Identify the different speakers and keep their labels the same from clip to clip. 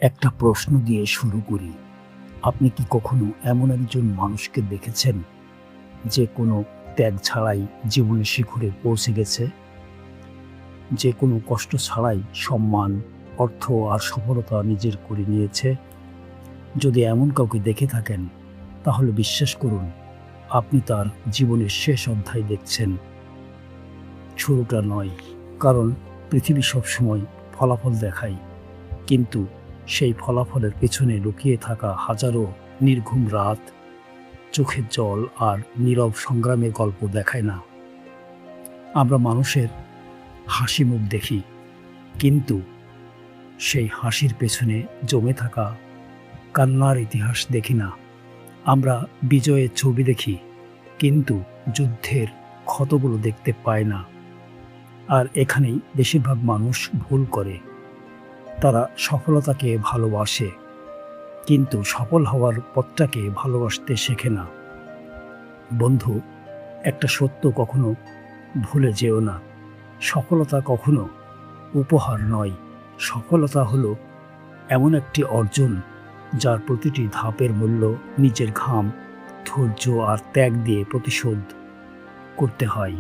Speaker 1: একটা প্রশ্ন দিয়ে শুরু করি। আপনি কি কখনো এমন একজন মানুষকে দেখেছেন যে কোনো ত্যাগ ছাড়াই জীবনের শিখরে পৌঁছে গেছে? যে কোনো কষ্ট ছাড়াই সম্মান, অর্থ আর সফলতা নিজের করে নিয়েছে? যদি এমন কাউকে দেখে থাকেন, তাহলে বিশ্বাস করুন আপনি তার জীবনের শেষ অধ্যায় দেখছেন, শুরুটা নয়। কারণ পৃথিবী সবসময় ফলাফল দেখায়, কিন্তু সেই ফলাফলের পেছনে লুকিয়ে থাকা হাজারো নির্ঘুম রাত, চোখের জল আর নীরব সংগ্রামের গল্প দেখায় না। আমরা মানুষের হাসি মুখ দেখি, কিন্তু সেই হাসির পেছনে জমে থাকা কান্নার ইতিহাস দেখি না। আমরা বিজয়ের ছবি দেখি, কিন্তু যুদ্ধের ক্ষতগুলো দেখতে পাই না। আর এখানেই বেশিরভাগ মানুষ ভুল করে। তারা সফলতাকে ভালোবাসে, কিন্তু সফল হওয়ার পথটাকে ভালোবাসতে শেখে না। বন্ধু, একটা সত্য কখনো ভুলে যেও না। সফলতা কখনো উপহার নয়। সফলতা হলো এমন একটি অর্জন যার প্রতিটি ধাপের মূল্য নিজের ঘাম, ধৈর্য আর ত্যাগ দিয়ে প্রতিশোধ করতে হয়।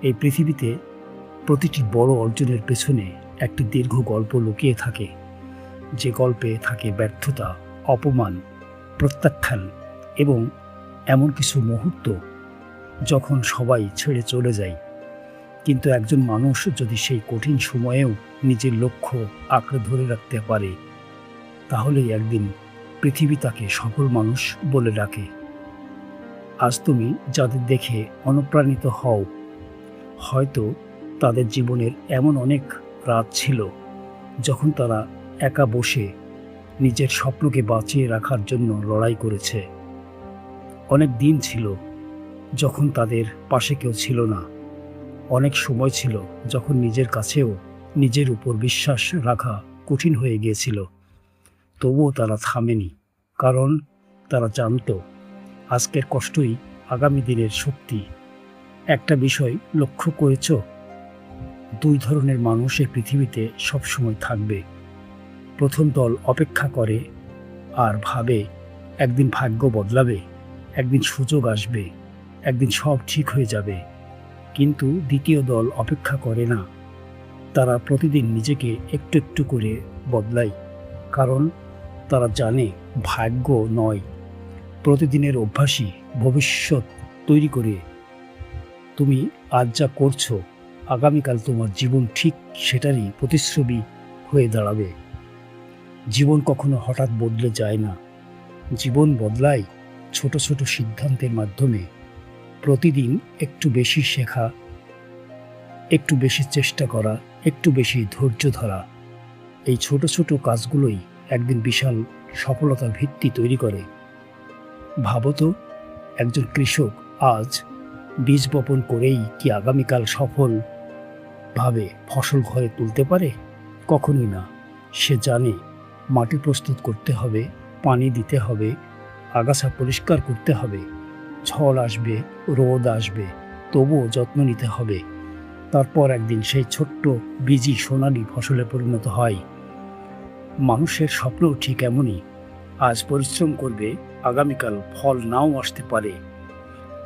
Speaker 1: এই পৃথিবীতে প্রতিটি বড় অর্জনের পেছনে একটি দীর্ঘ গল্প লুকিয়ে থাকে, যে গল্পে থাকে ব্যর্থতা, অপমান, প্রত্যাখ্যান এবং এমন কিছু মুহূর্ত যখন সবাই ছেড়ে চলে যায়। কিন্তু একজন মানুষ যদি সেই কঠিন সময়েও নিজের লক্ষ্য আঁকড়ে ধরে রাখতে পারে, তাহলেই একদিন পৃথিবী তাকে সফল মানুষ বলে ডাকে। আজ তুমি যাদের দেখে অনুপ্রাণিত হও, হয়তো তাদের জীবনের এমন অনেক রাত ছিল যখন তারা একা বসে নিজের স্বপ্নকে বাঁচিয়ে রাখার জন্য লড়াই করেছে। অনেক দিন ছিল যখন তাদের পাশে কেউ ছিল না। অনেক সময় ছিল যখন নিজের কাছেও নিজের উপর বিশ্বাস রাখা কঠিন হয়ে গিয়েছিল। তবুও তারা থামেনি, কারণ তারা জানত আজকের কষ্টই আগামী দিনের শক্তি। একটা বিষয় লক্ষ্য করেছ, দুই ধরনের মানুষ এই পৃথিবীতে সবসময় থাকবে। প্রথম দল অপেক্ষা করে আর ভাবে একদিন ভাগ্য বদলাবে, একদিন সুযোগ আসবে, একদিন সব ঠিক হয়ে যাবে। কিন্তু দ্বিতীয় দল অপেক্ষা করে না। তারা প্রতিদিন নিজেকে একটু একটু করে বদলায়, কারণ তারা জানে ভাগ্য নয়, প্রতিদিনের অভ্যাসই ভবিষ্যৎ তৈরি করে। তুমি আজ যা করছো, আগামীকাল তোমার জীবন ঠিক সেটারই প্রতিচ্ছবি হয়ে দাঁড়াবে। জীবন কখনো হঠাৎ বদলে যায় না। জীবন বদলায় ছোট ছোট সিদ্ধান্তের মাধ্যমে। প্রতিদিন একটু বেশি শেখা, একটু বেশি চেষ্টা করা, একটু বেশি ধৈর্য ধরা, এই ছোট ছোট কাজগুলোই একদিন বিশাল সফলতার ভিত্তি তৈরি করে। ভাবো তো, একজন কৃষক আজ বীজ বপন করেই কি আগামীকাল সফলভাবে ফসল ঘরে তুলতে পারে? কখনোই না। সে জানে মাটি প্রস্তুত করতে হবে, পানি দিতে হবে, আগাছা পরিষ্কার করতে হবে। ঝড় আসবে, রোদ আসবে, তবুও যত্ন নিতে হবে। তারপর একদিন সেই ছোট্ট বীজই সোনালি ফসলে পরিণত হয়। মানুষের স্বপ্নও ঠিক এমনই। আজ পরিশ্রম করবে, আগামীকাল ফল নাও আসতে পারে।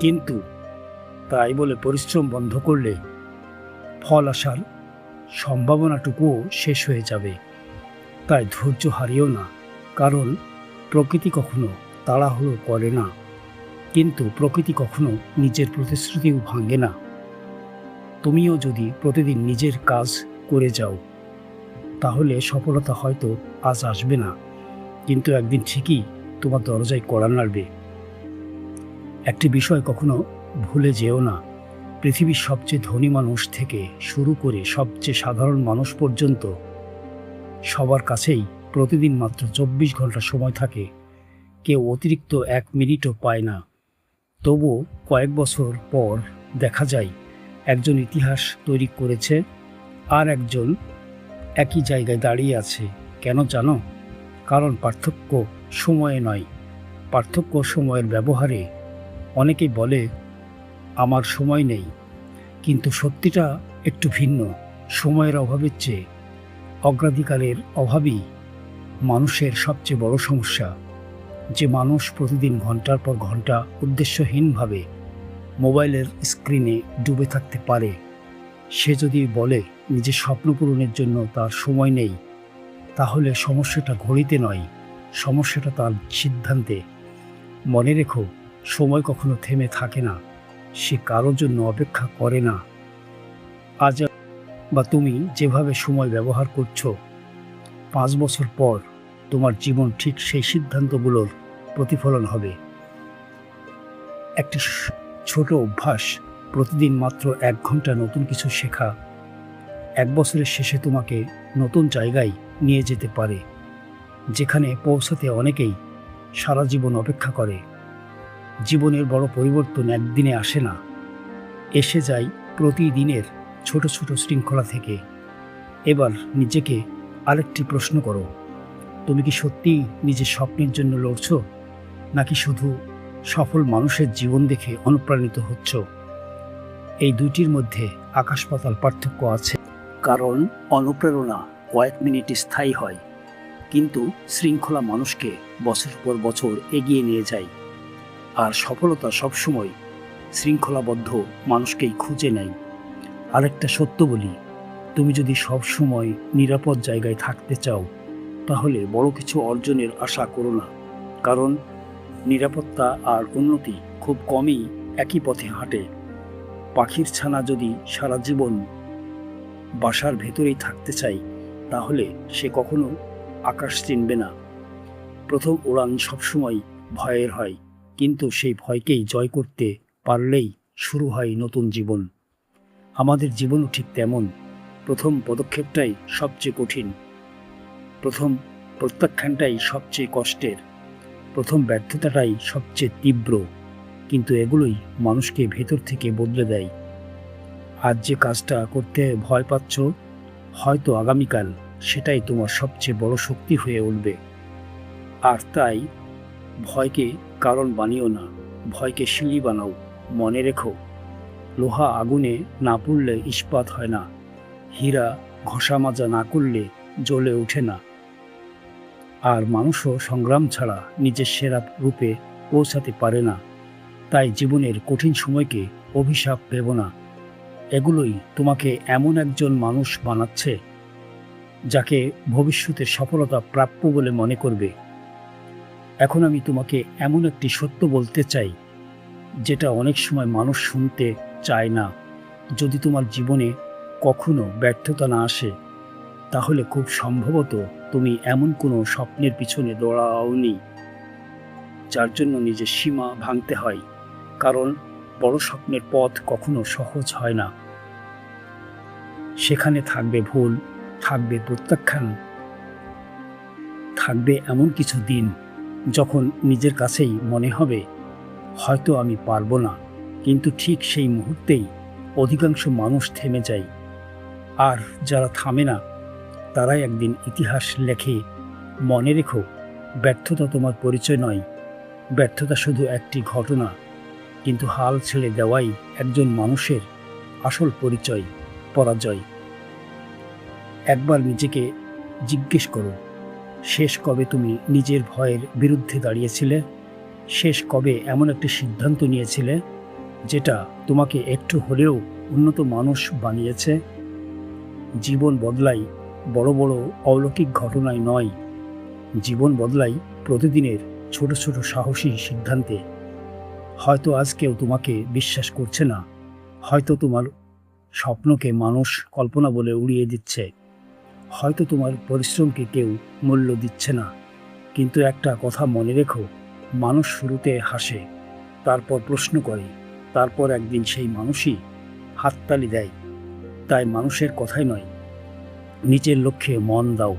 Speaker 1: কিন্তু তাই বলে পরিশ্রম বন্ধ করলে ফল আসার সম্ভাবনাটুকুও শেষ হয়ে যাবে। তাই ধৈর্য হারিও না, কারণ প্রকৃতি কখনো তাড়াহুড়ো করে না, কিন্তু প্রকৃতি কখনো নিজের প্রতিশ্রুতিও ভাঙে না। তুমিও যদি প্রতিদিন নিজের কাজ করে যাও, তাহলে সফলতা হয়তো আজ আসবে না, কিন্তু একদিন ঠিকই তোমার দরজায় কড়া নাড়বে। একটি বিষয় কখনো ভুলে যেও না, পৃথিবীর সবচেয়ে ধনী মানুষ থেকে শুরু করে সবচেয়ে সাধারণ মানুষ পর্যন্ত সবার কাছেই প্রতিদিন মাত্র 24 ঘন্টা সময় থাকে। কেউ অতিরিক্ত 1 মিনিটও পায় না। তবুও কয়েক বছর পর দেখা যায় একজন ইতিহাস তৈরি করেছে আর একজন একই জায়গায় দাঁড়িয়ে আছে। কেন জানো? কারণ পার্থক্য সময়ে নয়, পার্থক্য সময়ের ব্যবহারে। অনেকেই বলে আমার সময় নেই, কিন্তু সত্যিটা একটু ভিন্ন। সময়ের অভাবের চেয়ে অগ্রাধিকারের অভাবই মানুষের সবচেয়ে বড় সমস্যা যে মানুষ প্রতিদিন ঘন্টার পর ঘন্টা উদ্দেশ্যহীনভাবে মোবাইলের স্ক্রিনে ডুবে থাকতে পারে, সে যদি বলে নিজের স্বপ্ন পূরণের জন্য তার সময় নেই, তাহলে সমস্যাটা ঘড়িতে নয়, সমস্যাটা তার সিদ্ধান্তে। মনে রেখো, সময় কখনো থেমে থাকে না, সে কারোর জন্য অপেক্ষা করে না। আজ বা তুমি যেভাবে সময় ব্যবহার করছো, 5 বছর পর তোমার জীবন ঠিক সেই সিদ্ধান্তগুলোর প্রতিফলন হবে। একটি ছোট অভ্যাস, প্রতিদিন মাত্র 1 ঘন্টা নতুন কিছু শেখা, 1 বছরের শেষে তোমাকে নতুন জায়গায় নিয়ে যেতে পারে, যেখানে পৌঁছাতে অনেকেই সারা জীবন অপেক্ষা করে। জীবনের বড় পরিবর্তন একদিনে আসে না, এসে যায় প্রতিদিনের ছোট ছোট শৃঙ্খলা থেকে। এবার নিজেকে আরেকটি প্রশ্ন করো, তুমি কি সত্যিই নিজের স্বপ্নের জন্য লড়ছো, নাকি শুধু সফল মানুষের জীবন দেখে অনুপ্রাণিত হচ্ছ? এই দুইটির মধ্যে আকাশ পাতাল পার্থক্য আছে। কারণ অনুপ্রেরণা কয়েক মিনিট স্থায়ী হয়, কিন্তু শৃঙ্খলা মানুষকে বছর পর বছর এগিয়ে নিয়ে যায়। আর সফলতা সবসময় শৃঙ্খলাবদ্ধ মানুষকেই খুঁজে নেয়। আরেকটা সত্য বলি, তুমি যদি সবসময় নিরাপদ জায়গায় থাকতে চাও, তাহলে বড় কিছু অর্জনের আশা করো না। কারণ নিরাপত্তা আর উন্নতি খুব কমই একই পথে হাঁটে। পাখির ছানা যদি সারা জীবন বাসার ভেতরেই থাকতে চায়, তাহলে সে কখনো আকাশ চিনবে না। প্রথম উড়ান সবসময় ভয়ের হয়, কিন্তু সেই ভয়কেই জয় করতে পারলেই শুরু হয় নতুন জীবন। আমাদের জীবনও ঠিক তেমন। প্রথম পদক্ষেপটাই সবচেয়ে কঠিন, প্রথম প্রত্যাখ্যানটাই সবচেয়ে কষ্টের, প্রথম ব্যর্থতাটাই সবচেয়ে তীব্র, কিন্তু এগুলোই মানুষকে ভেতর থেকে বদলে দেয়। আজ যে কাজটা করতে ভয় পাচ্ছ, হয়তো আগামীকাল সেটাই তোমার সবচেয়ে বড় শক্তি হয়ে উঠবে। আর তাই ভয়কে কারণ বানিও না, ভয়কে সিঁড়ি বানাও। মনে রেখো, লোহা আগুনে না পুড়লে ইস্পাত হয় না, হীরা ঘষা মাজা না করলে জ্বলে ওঠে না। আর মানুষও সংগ্রাম ছাড়া নিজের সেরা রূপে পৌঁছাতে পারে না। তাই জীবনের কঠিন সময়কে অভিশাপ ভেবো না, এগুলোই তোমাকে এমন একজন মানুষ বানাচ্ছে যাকে ভবিষ্যতের সফলতা প্রাপ্য বলে মনে করবে। এখন আমি তোমাকে এমন একটি সত্য বলতে চাই, যেটা অনেক সময় মানুষ শুনতে চায় না। যদি তোমার জীবনে কখনো ব্যর্থতা না আসে, তাহলে খুব সম্ভবত তুমি এমন কোনো স্বপ্নের পিছনে দৌড়াওনি যার জন্য নিজের সীমা ভাঙতে হয়। কারণ বড় স্বপ্নের পথ কখনো সহজ হয় না। সেখানে থাকবে ভুল, থাকবে প্রত্যাখ্যান, থাকবে এমন কিছু দিন যখন নিজের কাছেই মনে হবে হয়তো আমি পারবো না। কিন্তু ঠিক সেই মুহূর্তেই অধিকাংশ মানুষ থেমে যায়। আর যারা থামে না, তারাই একদিন ইতিহাস লেখে। মনে রেখো, ব্যর্থতা তোমার পরিচয় নয়, ব্যর্থতা শুধু একটি ঘটনা, কিন্তু হাল ছেড়ে দেওয়াই একজন মানুষের আসল পরিচয়, পরাজয়। একবার নিজেকে জিজ্ঞেস করো, শেষ কবে তুমি নিজের ভয়ের বিরুদ্ধে দাঁড়িয়েছিলে? শেষ কবে এমন একটি সিদ্ধান্ত নিয়েছিলে যেটা তোমাকে একটু হলেও উন্নত মানুষ বানিয়েছে? জীবন বদলাই বড় বড় অলৌকিক ঘটনায় নয়, জীবন বদলাই প্রতিদিনের ছোট ছোট সাহসী সিদ্ধান্তে। হয়তো আজ কেউ তোমাকে বিশ্বাস করছে না, হয়তো তোমার স্বপ্নকে মানুষ কল্পনা বলে উড়িয়ে দিচ্ছে, হয়তো তোমার পরিশ্রমকে কেউ মূল্য দিচ্ছে না। কিন্তু একটা কথা মনে রেখো, মানুষ শুরুতে হাসে, তারপর প্রশ্ন করে, তারপর একদিন সেই মানুষই হাততালি দেয়। তাই মানুষের কথাই নয়, নিজের লক্ষ্যে মন দাও।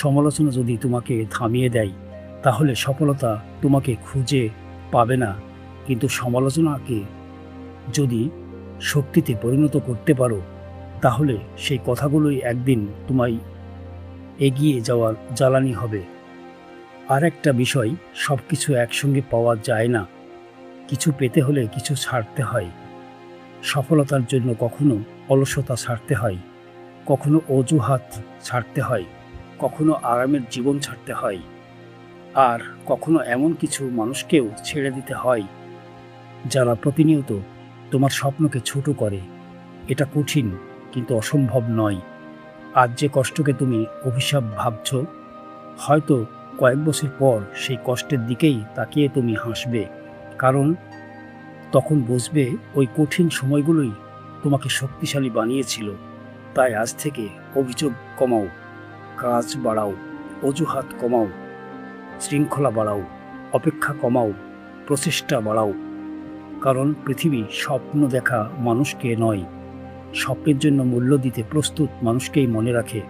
Speaker 1: সমালোচনা যদি তোমাকে থামিয়ে দেয়, তাহলে সফলতা তোমাকে খুঁজে পাবে না। কিন্তু সমালোচনাকে যদি শক্তিতে পরিণত করতে পারো, তাহলে সেই কথাগুলোই একদিন তোমায় এগিয়ে যাওয়ার জ্বালানি হবে। আর একটা বিষয়, সব কিছু একসঙ্গে পাওয়া যায় না। কিছু পেতে হলে কিছু ছাড়তে হয়। সফলতার জন্য কখনো অলসতা ছাড়তে হয়, কখনো অজুহাত ছাড়তে হয়, কখনো আরামের জীবন ছাড়তে হয়, আর কখনো এমন কিছু মানুষকেও ছেড়ে দিতে হয় যারা প্রতিনিয়ত তোমার স্বপ্নকে ছোট করে। এটা কঠিন, কিন্তু অসম্ভব নয়। আজ যে কষ্টকে তুমি অভিশাপ ভাবছ, হয়তো কয়েক বছর পর সেই কষ্টের দিকেই তাকিয়ে তুমি হাসবে, কারণ তখন বুঝবে ওই কঠিন সময়গুলোই তোমাকে শক্তিশালী বানিয়েছিল। তাই আজ থেকে অভিযোগ কমাও, কাজ বাড়াও, অজুহাত কমাও, শৃঙ্খলা বাড়াও, অপেক্ষা কমাও, প্রচেষ্টা বাড়াও। কারণ পৃথিবী স্বপ্ন দেখা মানুষকে নয়, স্বপ্নের জন্য মূল্য দিতে প্রস্তুত মানুষকেই মনে রাখে।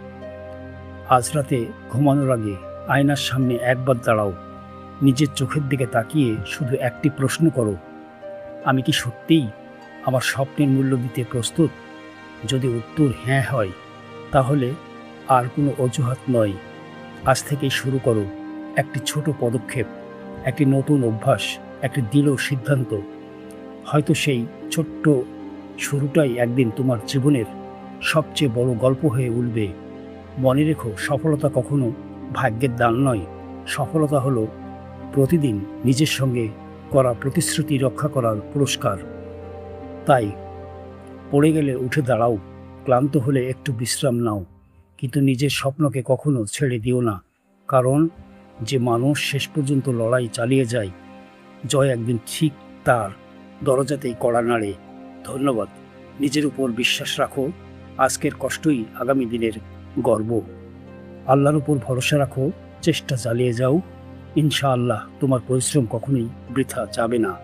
Speaker 1: আজ রাতে ঘুমানোর আগে আয়নার সামনে একবার দাঁড়াও, নিজের চোখের দিকে তাকিয়ে শুধু একটি প্রশ্ন করো, আমি কি সত্যিই আমার স্বপ্নের মূল্য দিতে প্রস্তুত? যদি উত্তর হ্যাঁ হয়, তাহলে আর কোনো অজুহাত নয়। আজ থেকেই শুরু করো একটি ছোট পদক্ষেপ, একটি নতুন অভ্যাস, একটি দৃঢ় সিদ্ধান্ত। হয়তো সেই ছোট্ট শুরুটাই একদিন তোমার জীবনের সবচেয়ে বড় গল্প হয়ে উঠবে। মনে রেখো, সফলতা কখনো ভাগ্যের দান নয়। সফলতা হলো প্রতিদিন নিজের সঙ্গে করা প্রতিশ্রুতি রক্ষা করার পুরস্কার। তাই পড়ে গেলে উঠে দাঁড়াও, ক্লান্ত হলে একটু বিশ্রাম নাও, কিন্তু নিজের স্বপ্নকে কখনো ছেড়ে দিও না। কারণ যে মানুষ শেষ পর্যন্ত লড়াই চালিয়ে যায়, জয় একদিন ঠিক তার দরজাতেই কড়া নাড়ে। ধন্যবাদ। নিজের উপর বিশ্বাস রাখো, আজকের কষ্টই আগামী দিনের গর্ব। আল্লাহর উপর ভরসা রাখো, চেষ্টা চালিয়ে যাও। ইনশাআল্লাহ তোমার পরিশ্রম কখনোই বৃথা যাবে না।